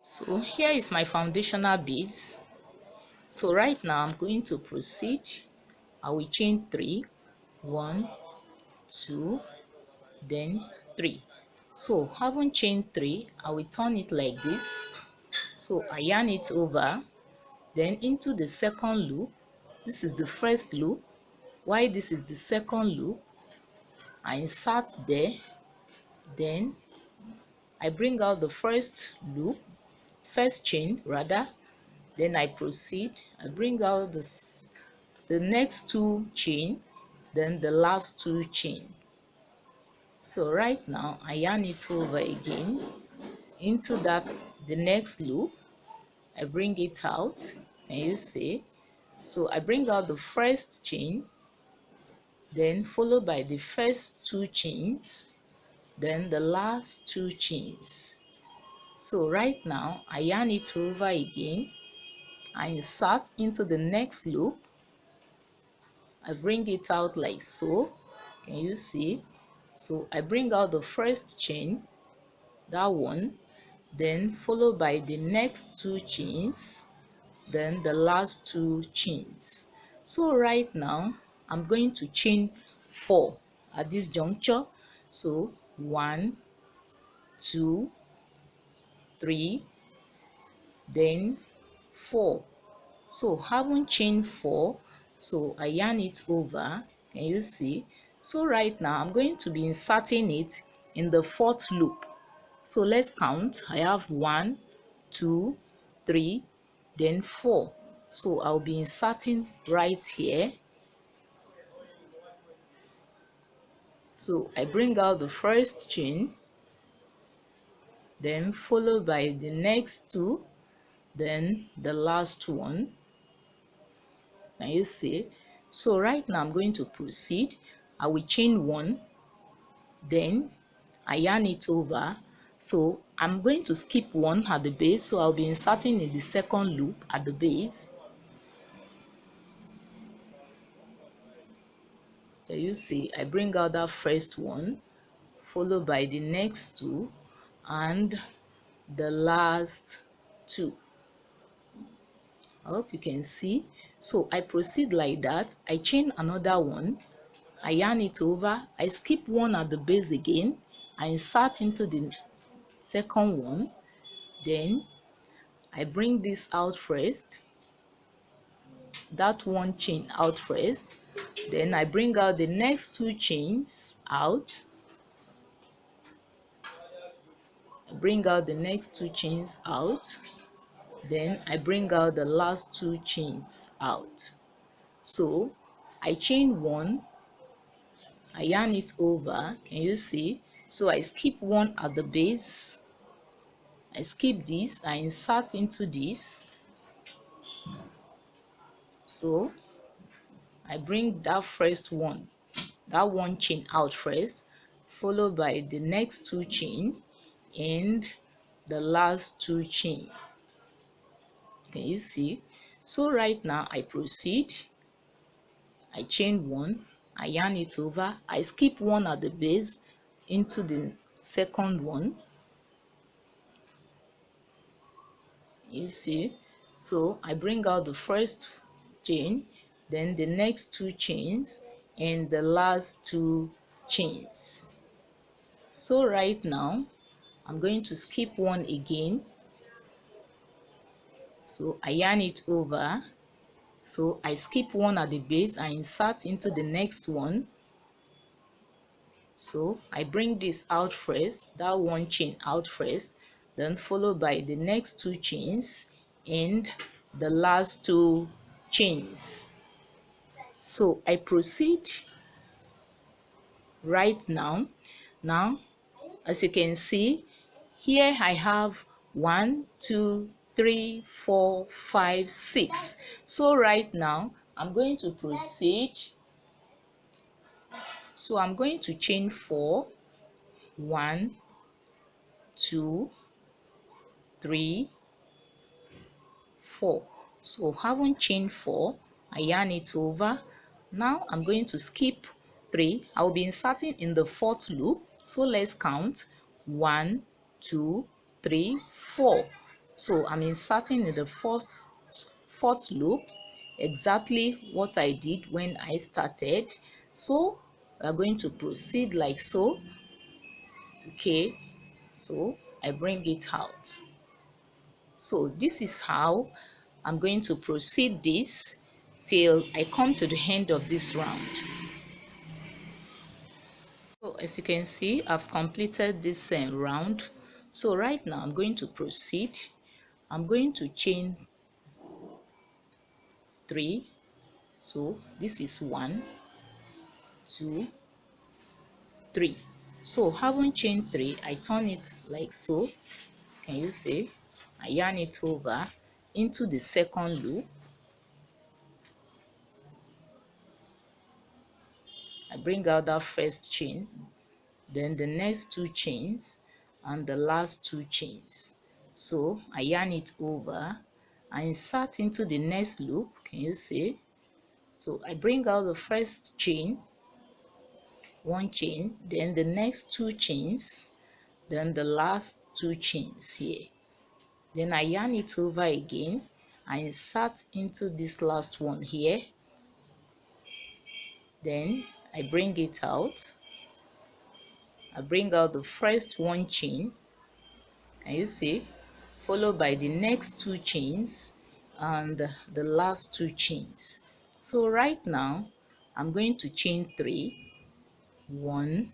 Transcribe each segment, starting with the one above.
So here is my foundational beads. So right now I'm going to proceed. I will chain 3, 1, 2, then 3. So having chained 3, I will turn it like this. So I yarn it over, then into the second loop. This is the first loop, while this is the second loop. I insert there, then I bring out the first chain rather, then I proceed. I bring out the next 2 chain, then the last 2 chain. So right now I yarn it over again into the next loop. I bring it out, and you see. So I bring out the first chain, then followed by the first 2 chains, then the last 2 chains. So right now I yarn it over again. I insert into the next loop. I bring it out like so. Can you see? So I bring out the first chain, that one, then followed by the next 2 chains, then the last 2 chains. So right now I'm going to chain 4 at this juncture. So 1, 2, 3, then 4. So having chained 4, so I yarn it over. Can you see? So right now I'm going to be inserting it in the 4th loop. So let's count. I have 1, 2, 3, then 4. So I'll be inserting right here. So I bring out the first chain, then followed by the next 2, then the last one. Can you see? So right now I'm going to proceed. I will chain 1, then I yarn it over. So I'm going to skip 1 at the base, so I'll be inserting in the second loop at the base. So you see, I bring out that first one, followed by the next 2 and the last 2. I hope you can see. So I proceed like that. I chain another one, I yarn it over, I skip 1 at the base again, I insert into the second one, then I bring this out first, that 1 chain out first, then I bring out the next 2 chains out, bring out the next 2 chains out, then I bring out the last 2 chains out. So I chain 1, I yarn it over. Can you see? So I skip 1 at the base, I skip this, I insert into this. So I bring that first one, that 1 chain out first, followed by the next 2 chain and the last 2 chain. Can you see? So right now I proceed. I chain 1, I yarn it over, I skip 1 at the base into the second one. You see? So I bring out the first chain, then the next 2 chains and the last 2 chains. So right now I'm going to skip 1 again. So I yarn it over. So I skip 1 at the base, I insert into the next one. So I bring this out first, that 1 chain out first, then followed by the next 2 chains and the last 2 chains. So I proceed right now. Now, as you can see, here I have 1, 2, 3, 4, 5, 6. So right now I'm going to proceed. So I'm going to chain 4, 1, 2, 3, 4. So having chained 4, I yarn it over. Now I'm going to skip 3. I'll be inserting in the 4th loop. So let's count. 1, 2, 3, 4. So I'm inserting in the fourth loop exactly what I did when I started. So we are going to proceed like so. Okay, so I bring it out. So this is how I'm going to proceed this till I come to the end of this round. So as you can see, I've completed this round. So right now I'm going to proceed. I'm going to chain 3. So this is 1, 2, 3. So having chain 3, I turn it like so. Can you see? I yarn it over into the second loop. I bring out that first chain, then the next 2 chains, and the last 2 chains. So I yarn it over, I insert into the next loop. Can you see? So I bring out the first chain, 1 chain, then the next 2 chains, then the last 2 chains here. Then I yarn it over again, I insert into this last one here, then I bring it out. I bring out the first 1 chain, and you see, followed by the next 2 chains and the last 2 chains. So right now I'm going to chain 3, 1,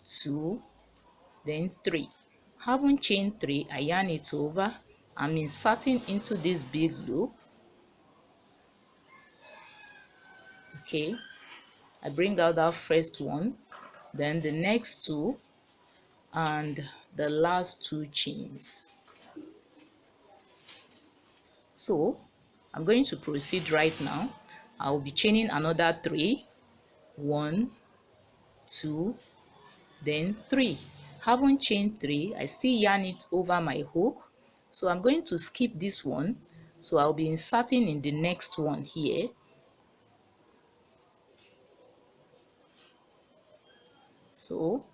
2, then 3. Having chain 3, I yarn it over. I'm inserting into this big loop. Okay, I bring out that first one, then the next 2, and the last 2 chains. So I'm going to proceed right now. I'll be chaining another 3, 1, 2, then 3. Having chained 3, I still yarn it over my hook. So I'm going to skip this one. So I'll be inserting in the next one here. So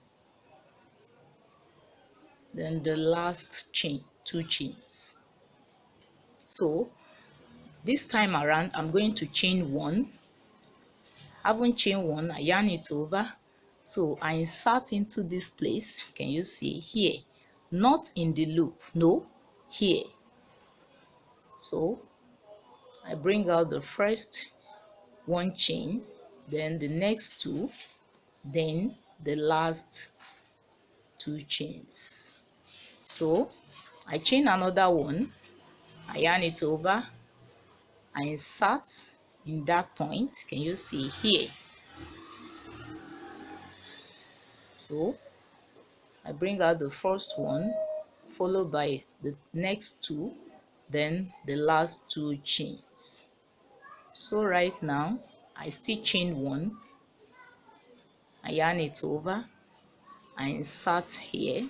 then the last chain, 2 chains. So this time around I'm going to chain 1. Having chain 1, I yarn it over. So I insert into this place. Can you see here? Not in the loop, no, here. So I bring out the first 1 chain, then the next 2, then the last 2 chains. So I chain another one, I yarn it over, I insert in that point. Can you see here? So I bring out the first one, followed by the next 2, then the last 2 chains. So right now I still chain 1, I yarn it over, I insert here,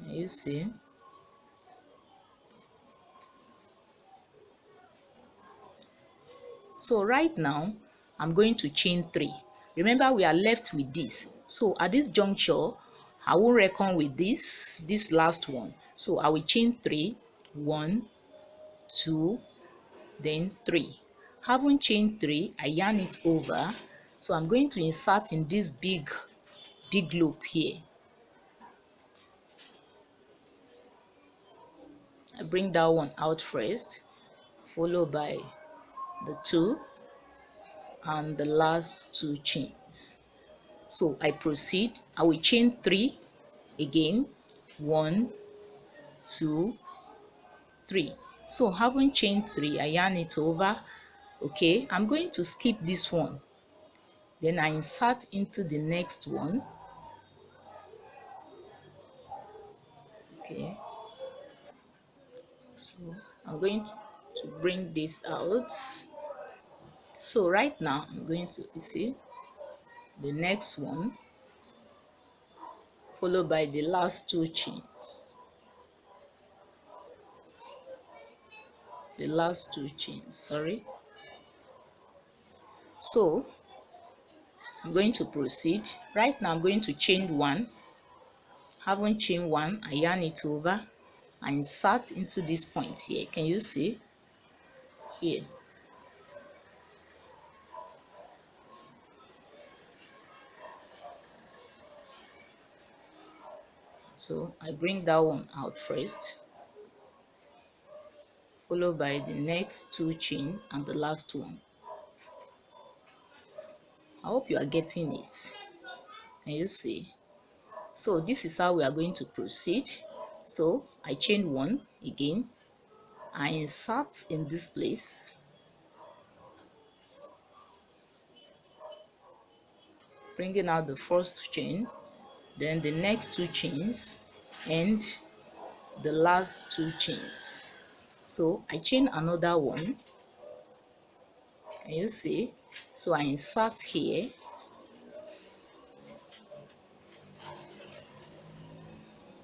you see. So right now I'm going to chain 3. Remember, we are left with this. So at this juncture I will reckon with this last one. So I will chain 3, 1, 2, then 3. Having chained 3, I yarn it over. So I'm going to insert in this big loop here. I bring that one out first, followed by the 2 and the last 2 chains. So I proceed. I will chain 3 again, 1, 2, 3. So having chained 3, I yarn it over. Okay, I'm going to skip this one, then I insert into the next one. Okay, so I'm going to bring this out. So right now I'm going to, you see, the next one, followed by the last 2 chains, the last 2 chains, sorry. So I'm going to proceed. Right now I'm going to chain 1, haven't chained one, I yarn it over and insert into this point here. Can you see here? So I bring that one out first, followed by the next two chain and the last one. I hope you are getting it. Can you see? So this is how we are going to proceed. So I chain one again, I insert in this place, bringing out the first chain, then the next two chains and the last two chains. So I chain another one. Can you see? So I insert here,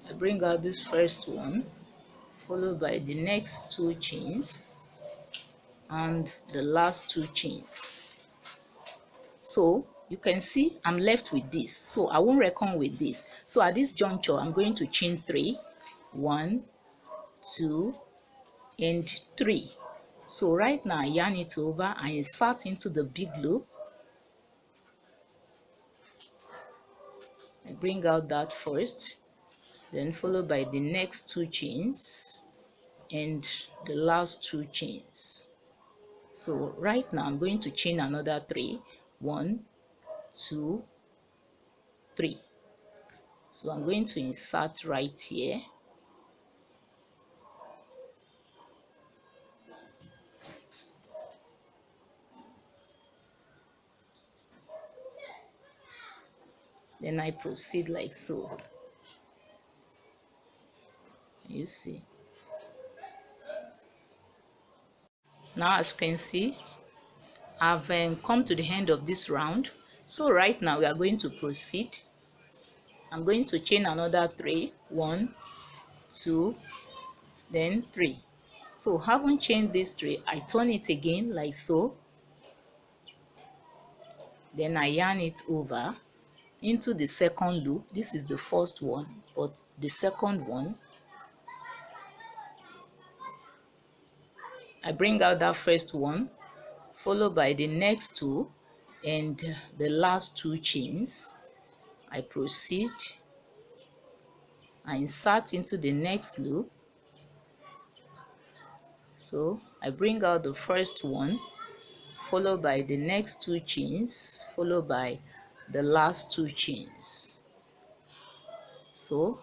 I bring out this first one, followed by the next two chains and the last two chains. So you can see I'm left with this, so I won't reckon with this. So at this juncture I'm going to chain 3, 1, 2 and 3. So right now I yarn it over, I insert into the big loop, I bring out that first, then followed by the next two chains and the last two chains. So right now I'm going to chain another 3, 1, 2, 3. So I'm going to insert right here, then I proceed like so. You see, now as you can see, I've come to the end of this round. So right now we are going to proceed. I'm going to chain another 3, 1, 2, then 3. So having chained this 3, I turn it again like so, then I yarn it over into the second loop. This is the first one, but the second one, I bring out that first one, followed by the next two and the last two chains. I proceed, I insert into the next loop. So I bring out the first one, followed by the next two chains, followed by the last two chains. So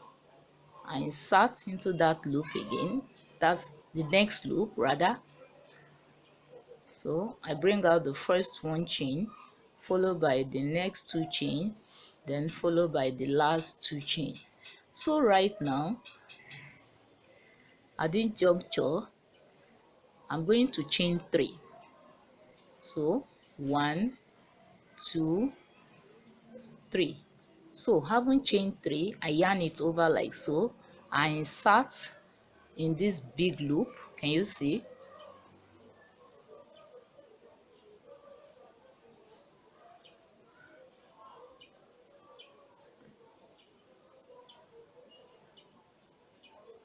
I insert into that loop again, that's the next loop rather. So I bring out the first one chain, followed by the next two chain, then followed by the last two chain. So right now at this juncture I'm going to chain 3. So 1, 2, 3. So having chained 3, I yarn it over like so, I insert in this big loop. Can you see?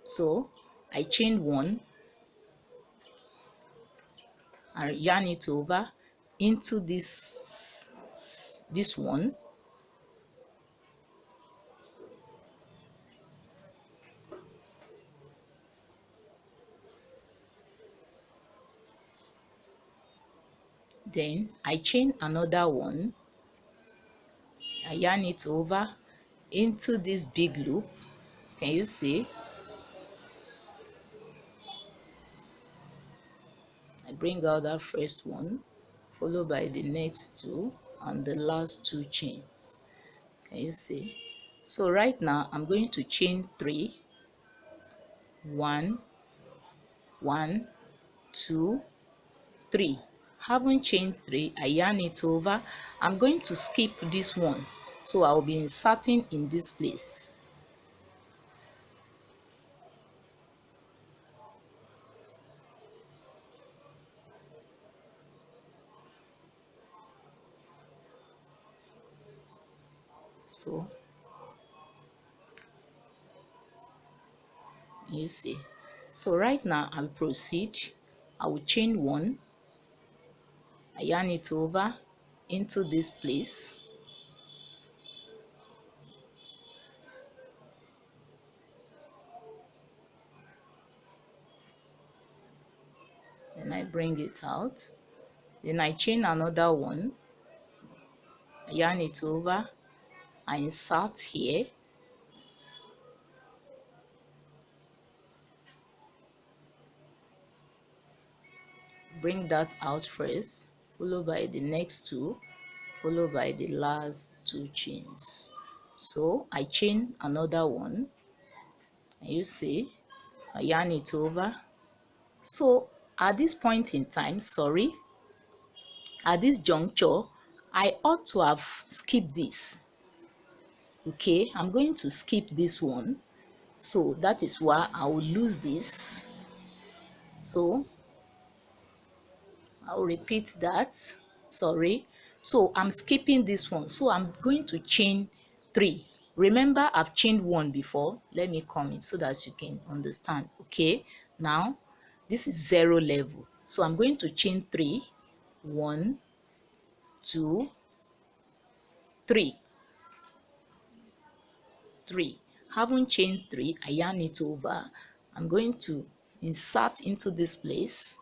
So I chain 1, I yarn it over into this one, then I chain another one, I yarn it over into this big loop. Can you see? I bring out that first one, followed by the next two and the last two chains. Can you see? So right now I'm going to chain 3, 1, 1, 2, 3. Having chained 3, I yarn it over. I'm going to skip this one, so I'll be inserting in this place. So You see. So right now I'll proceed. I will chain one, I yarn it over into this place, then I bring it out, then I chain another one, I yarn it over, I insert here, bring that out first, followed by the next two, followed by the last two chains. So I chain another one, and you see, I yarn it over. So at this point in time, sorry, at this juncture, I ought to have skipped this. Okay, I'm going to skip this one, so that is why I will lose this. So I'll repeat that. Sorry, so I'm skipping this one, so I'm going to chain three. Remember, I've chained one before. Let me come in so that you can understand. Okay, now this is zero level, so I'm going to chain three. One, two, three. Haven't chained three, I yarn it over. I'm going to insert into this place,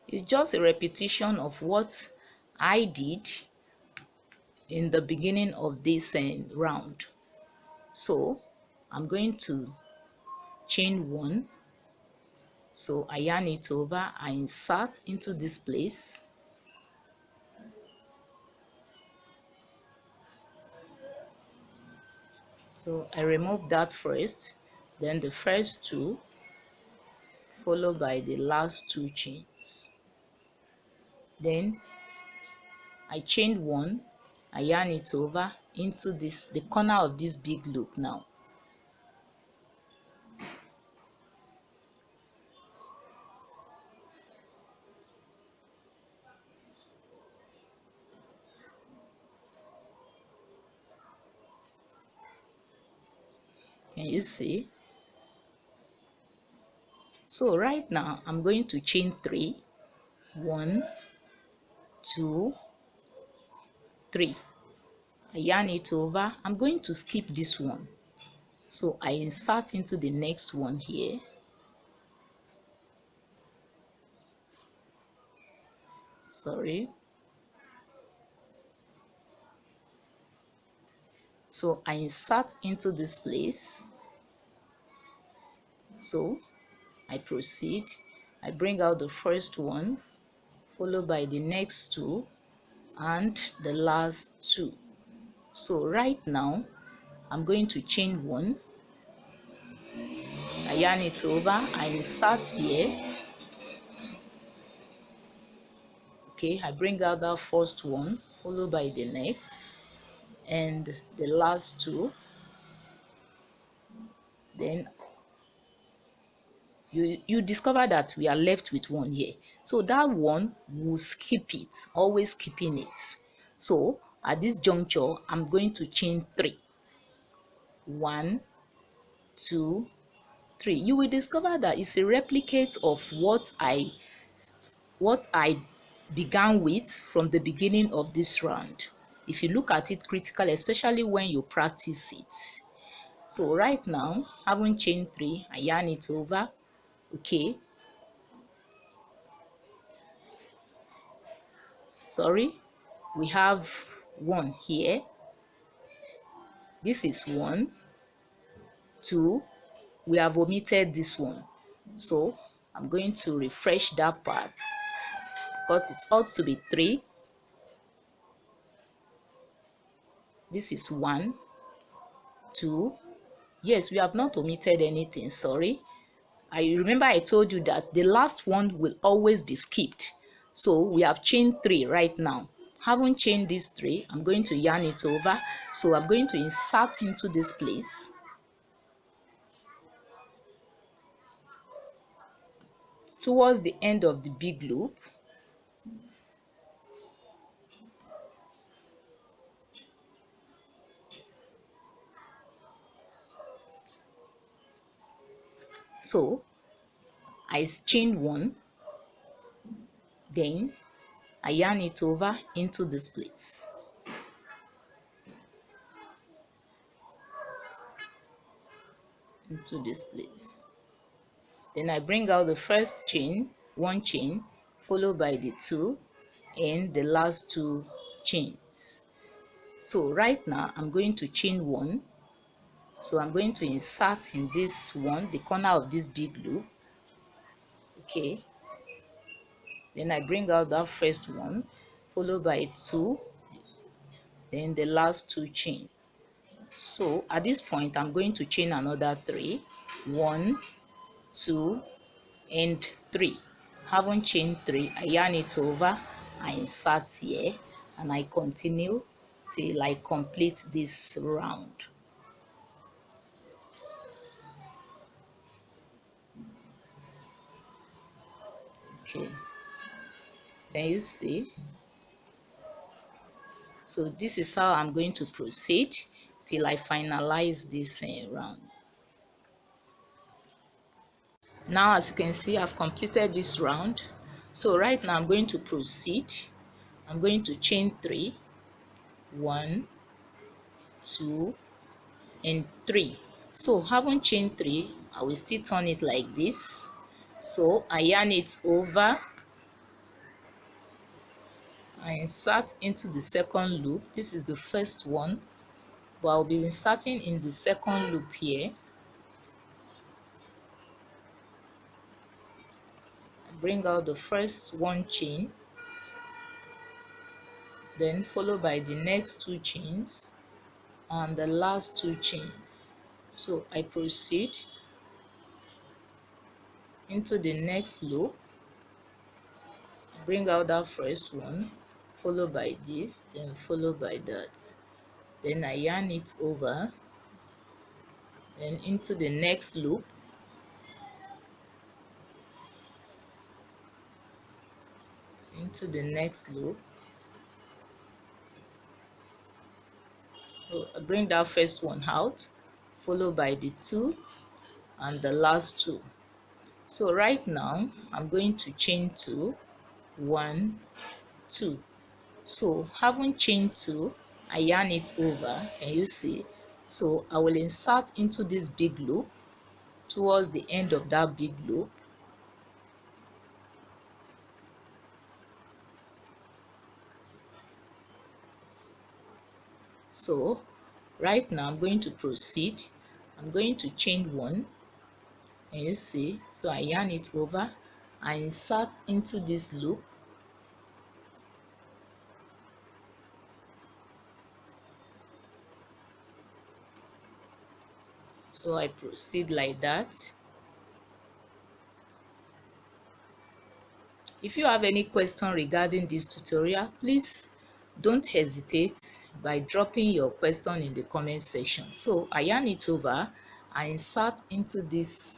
it's just a repetition of what I did in the beginning of this round. So I'm going to chain one, so I yarn it over, I insert into this place, so I remove that first, then the first two, followed by the last two chains, then I chained one, I yarn it over into this, the corner of this big loop. Now can you see? So right now I'm going to chain three. One, two, three. I yarn it over. I'm going to skip this one, so I insert into the next one here. Sorry. So I insert into this place, so I proceed, I bring out the first one, followed by the next two and the last two. So right now I'm going to chain one, I yarn it over, I insert here. Okay, I bring out that first one, followed by the next and the last two. Then you discover that we are left with one here, so that one will skip it, always skipping it. So at this juncture I'm going to chain three. One, two, three. You will discover that it's a replicate of what I began with from the beginning of this round. If you look at it critically, especially when you practice it. So right now, having chain three, I yarn it over. Okay, sorry, we have one here. This is one, two. We have omitted this one, so I'm going to refresh that part, but it ought to be three. This is one, two. Yes, we have not omitted anything. Sorry, I remember I told you that the last one will always be skipped. So we have chained three right now. Haven't chained these three, I'm going to yarn it over. So I'm going to insert into this place. Towards the end of the big loop, So I chain one, then I yarn it over into this place. Then I bring out the first chain, one chain, followed by the two and the last two chains. So right now I'm going to chain one. So I'm going to insert in this one, the corner of this big loop. Okay. Then I bring out that first one, followed by two, then the last two chain. So at this point I'm going to chain another three. One, two, and three. Haven't chained three, I yarn it over, I insert here, and I continue till I complete this round. Okay, can you see? So this is how I'm going to proceed till I finalize this round. Now as you can see, I've completed this round. So right now I'm going to proceed. I'm going to chain three. One, two, and three. So having chain three, I will still turn it like this. So I yarn it over, I insert into the second loop. This is the first one, but I'll be inserting in the second loop here. I bring out the first one chain, then followed by the next two chains and the last two chains. So I proceed into the next loop, bring out that first one, followed by this, then followed by that. Then I yarn it over, then into the next loop, into the next loop. So I bring that first one out, followed by the two and the last two. So right now I'm going to chain two, one, two. So having chained two, I yarn it over, and you see, so I will insert into this big loop towards the end of that big loop. So right now I'm going to proceed. I'm going to chain one, and you see, so I yarn it over, I insert into this loop, so I proceed like that. If you have any question regarding this tutorial, please don't hesitate by dropping your question in the comment section. So I yarn it over, I insert into this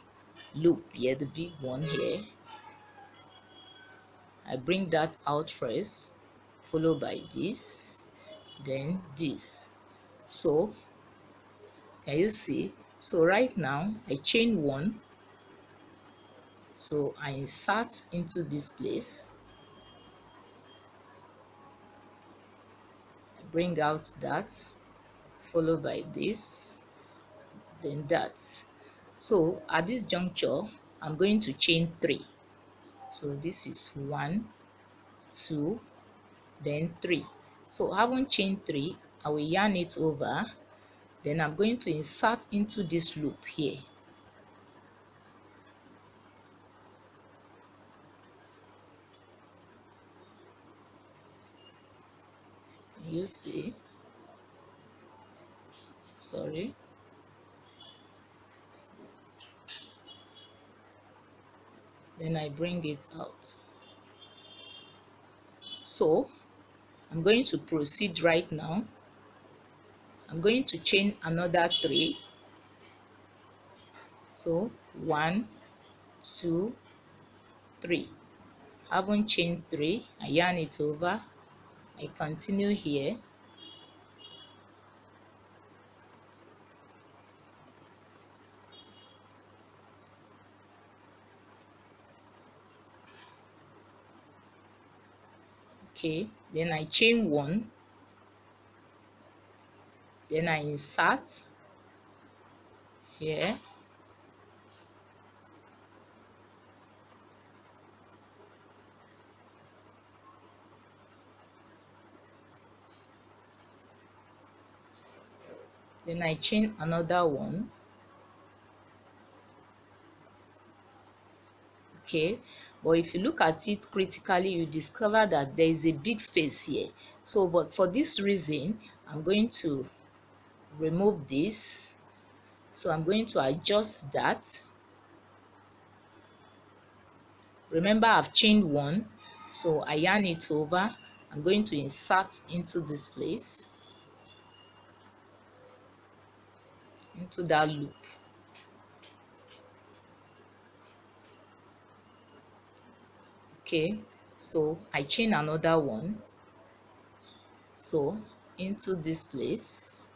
loop here, the big one here. I bring that out first, followed by this, then this. So can you see? So right now I chain one, so I insert into this place, I bring out that, followed by this, then that. So at this juncture I'm going to chain three. So this is one, two, then three. So having chained three, I will yarn it over, then I'm going to insert into this loop here. You see, sorry, then I bring it out. So I'm going to proceed right now. I'm going to chain another three. So one, two, three. Having chained three, I yarn it over, I continue here, Okay, then I chain one, then I insert here, then I chain another one. Okay, but if you look at it critically, you discover that there is a big space here. So but for this reason, I'm going to remove this. So I'm going to adjust that. Remember, I've chained one, so I yarn it over. I'm going to insert into this place, into that loop. Okay, so I chain another one, so into this place.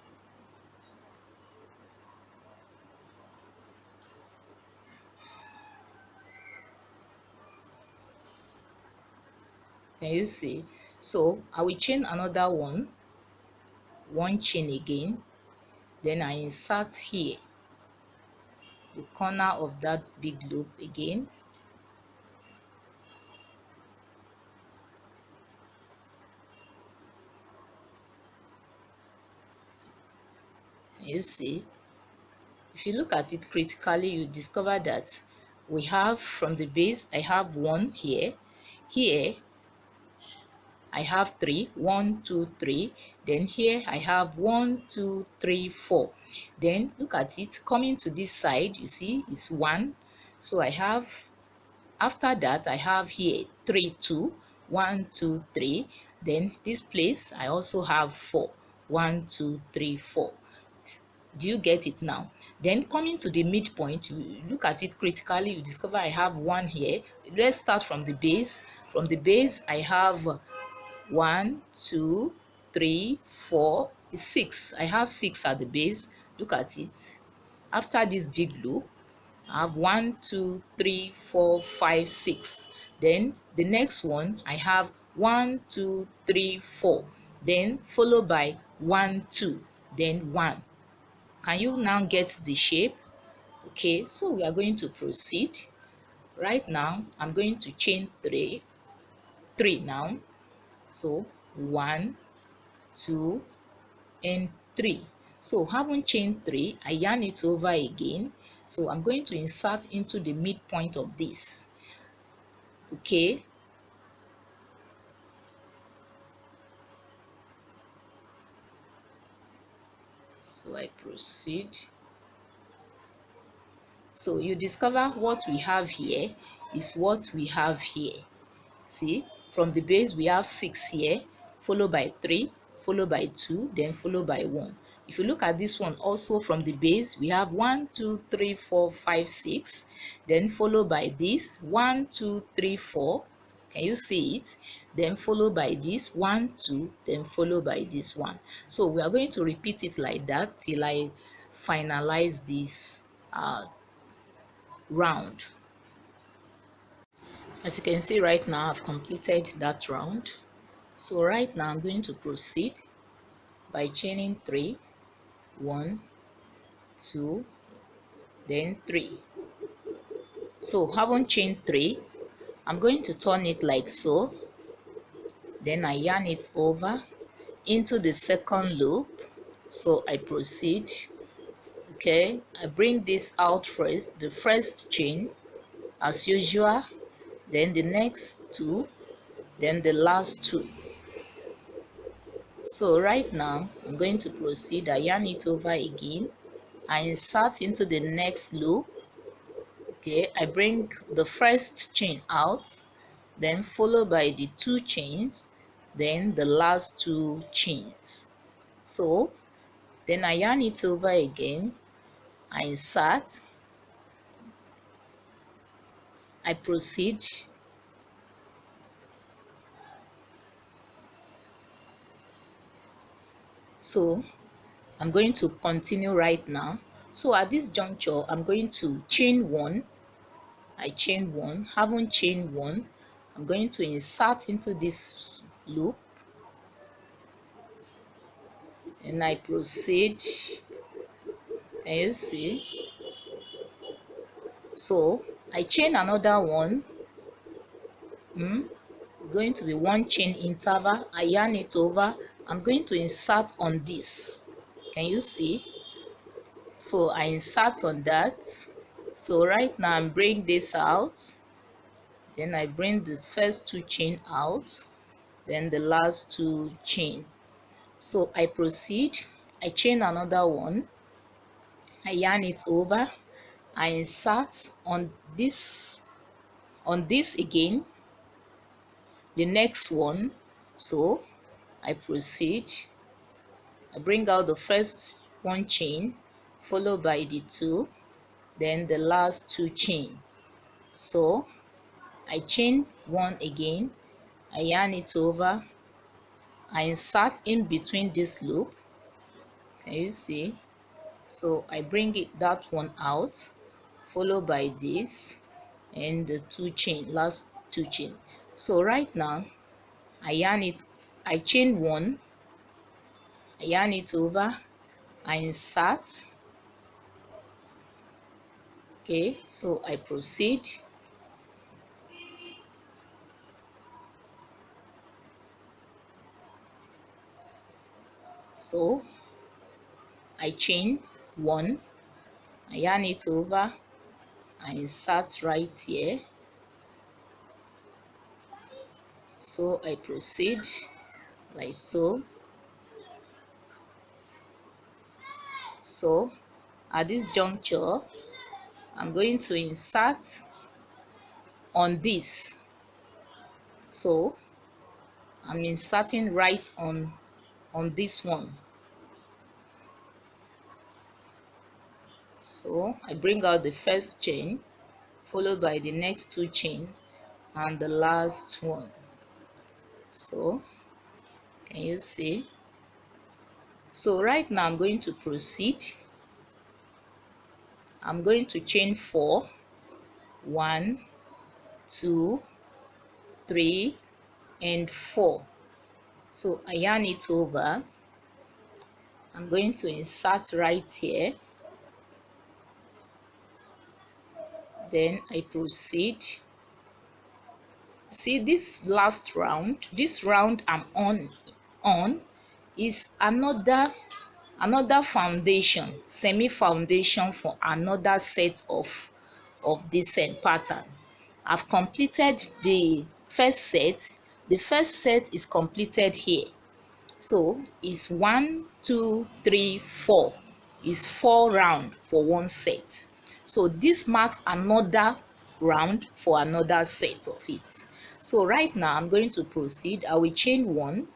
Can you see? So I will chain another one chain again, then I insert here the corner of that big loop again. Can you see? If you look at it critically, you discover that we have from the base, I have one here, here I have three, 1 2 3, then here I have 1 2 3 4. Then look at it coming to this side, you see it's 1. So I have, after that I have here 3 2, 1 2 3. Then this place I also have 4, 1 2 3 4. Do you get it now? Then coming to the midpoint, you look at it critically, you discover I have one here. Let's start from the base. From the base I have 1 2 3 4 6. I have 6 at the base. Look at it. After this big loop, I have 1 2 3 4 5 6. Then the next one I have 1 2 3 4, then followed by 1 2, then 1. Can you now get the shape? Okay, so we are going to proceed. Right now I'm going to chain three now. So 1 2 and 3. So having chained 3, I yarn it over again. So I'm going to insert into the midpoint of this. Okay, so I proceed. So you discover what we have here is what we have here. See, from the base we have 6 here, followed by 3, followed by 2, then followed by 1. If you look at this one also, from the base we have 1 2 3 4 5 6, then followed by this 1 2 3 4. Can you see it? Then followed by this 1 2, then followed by this 1. So we are going to repeat it like that till I finalize this round. As you can see right now, I've completed that round. So right now I'm going to proceed by chaining 3, 1 2, then 3. So having chained 3, I'm going to turn it like so, then I yarn it over into the second loop. So I proceed. Okay, I bring this out first, the first chain as usual, then the next 2, then the last 2. So right now I'm going to proceed. I yarn it over again, I insert into the next loop. Okay, I bring the first chain out, then followed by the 2 chains, then the last 2 chains. So then I yarn it over again, I insert, I proceed. So I'm going to continue right now. So at this juncture I'm going to chain 1. I chain 1. Having chained 1, I'm going to insert into this loop, and I proceed. Can you see? So I chain another one. Going to be one chain interval. I yarn it over. I'm going to insert on this. Can you see? So I insert on that. So right now I'm bring this out, then I bring the first two chain out, then the last two chain. So I proceed. I chain another one. I yarn it over. I insert on this again, the next one. So I proceed. I bring out the first one chain, followed by the two, then the last two chain. So I chain one again, I yarn it over, I insert in between this loop. Can you see? So I bring that one out, followed by this and the two chain, last two chain. So right now I yarn it, I chain one, I yarn it over, I insert. Okay, so I proceed. So I chain one, I yarn it over, I insert right here. So I proceed like so. So at this juncture I'm going to insert on this. So I'm inserting right on this one. So I bring out the first chain, followed by the next two chain and the last one. So can you see? So right now I'm going to proceed. I'm going to chain 4, 1, 2, 3 and 4. So I yarn it over. I'm going to insert right here, then I proceed. See this last round, this round I'm on is another foundation, semi foundation for another set of this pattern. I've completed the first set. The first set is completed here. So it's 1, 2, 3, 4. It's 4 rounds for one set. So this marks another round for another set of it. So right now I'm going to proceed. I will chain 1,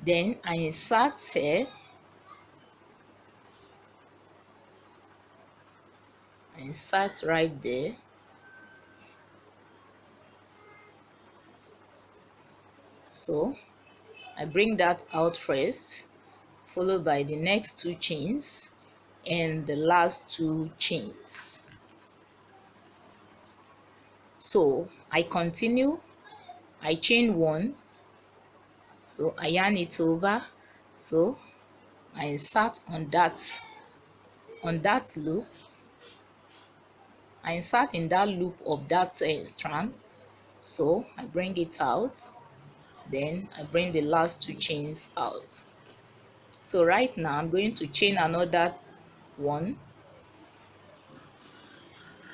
then I insert here, I insert right there. So I bring that out first, followed by the next two chains and the last two chains. So I continue. I chain 1, so I yarn it over. So I insert on that loop. I insert in that loop of that strand. So I bring it out, then I bring the last two chains out. So right now I'm going to chain another one,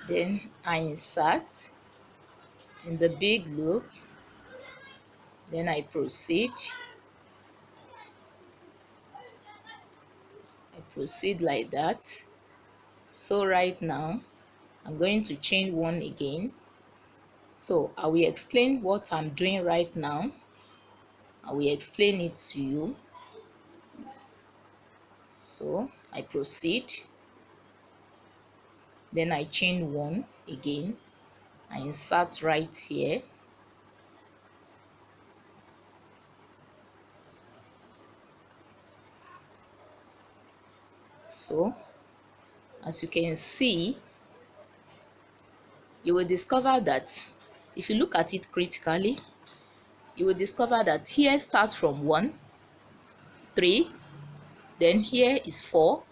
then I insert in the big loop, then I proceed. I proceed like that. So right now I'm going to chain 1 again. So I will explain what I'm doing right now. I will explain it to you. So I proceed, then I chain 1 again, I insert right here. So as you can see, you will discover that if you look at it critically, you will discover that here starts from 1, 3, then here is 4,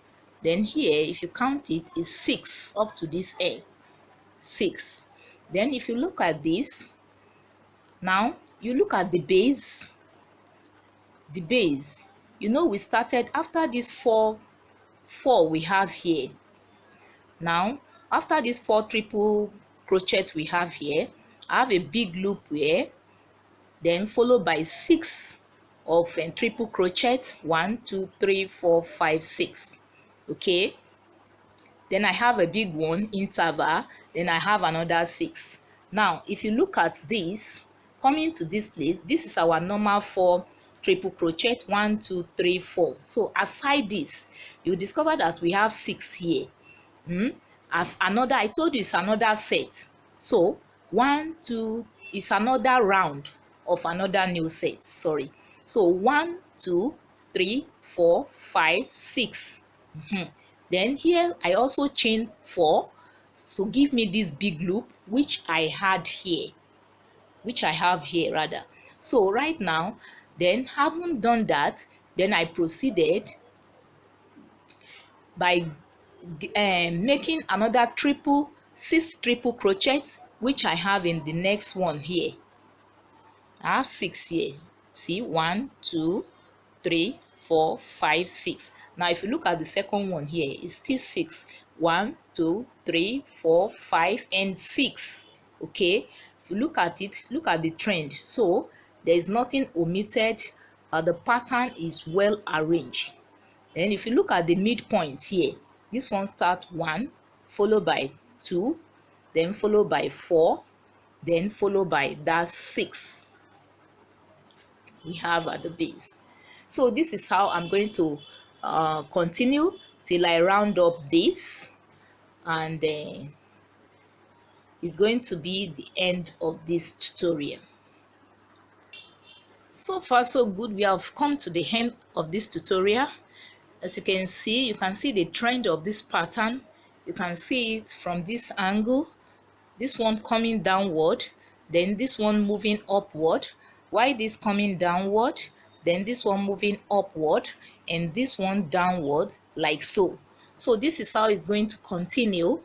then here, if you count it, is 6 up to this end. 6. Then if you look at this, now you look at the base. The base, you know, we started after this 4 we have here. Now after this 4 triple crochet we have here, I have a big loop here, then followed by 6 of triple crochet. 1, 2, 3, 4, 5, 6. Okay, then I have a big one interval, then I have another 6. Now if you look at this, coming to this place, this is our normal 4 triple crochet. 1, 2, 3, 4. So aside this, you discover that we have 6 here. As another, I told you it's another set. So 1, 2 is another round of another new set. Sorry. So 1, 2, 3, 4, 5, 6. Then here I also chain 4 to give me this big loop, which I have here rather. So right now, then having done that, then I proceeded by making another 6 triple crochet, which I have in the next one here. I have 6 here. See, 1, 2, 3, 4, 5, 6. Now if you look at the second one here, it's still 6. 1, 2, 3, 4, 5, and 6. Okay, if you look at it, look at the trend. So there is nothing omitted. The pattern is well arranged. Then if you look at the midpoint here, this one starts 1, followed by 2, then followed by 4, then followed by that 6 we have at the base. So this is how I'm going to continue till I round up this, and it's going to be the end of this tutorial. So far so good. We have come to the end of this tutorial. As you can see the trend of this pattern. You can see it from this angle, this one coming downward, then this one moving upward. Why this coming downward, then this one moving upward, and this one downward, like so. So this is how it's going to continue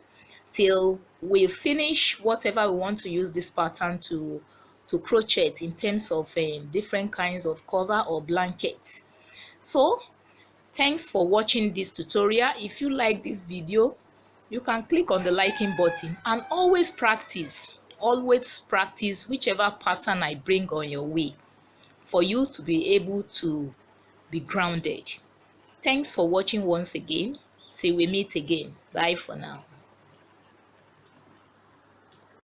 till we finish whatever we want to use this pattern to crochet in terms of different kinds of cover or blanket. So thanks for watching this tutorial. If you like this video, you can click on the liking button, and always practice whichever pattern I bring on your way for you to be able to be grounded. Thanks for watching once again. Till we meet again. Bye for now.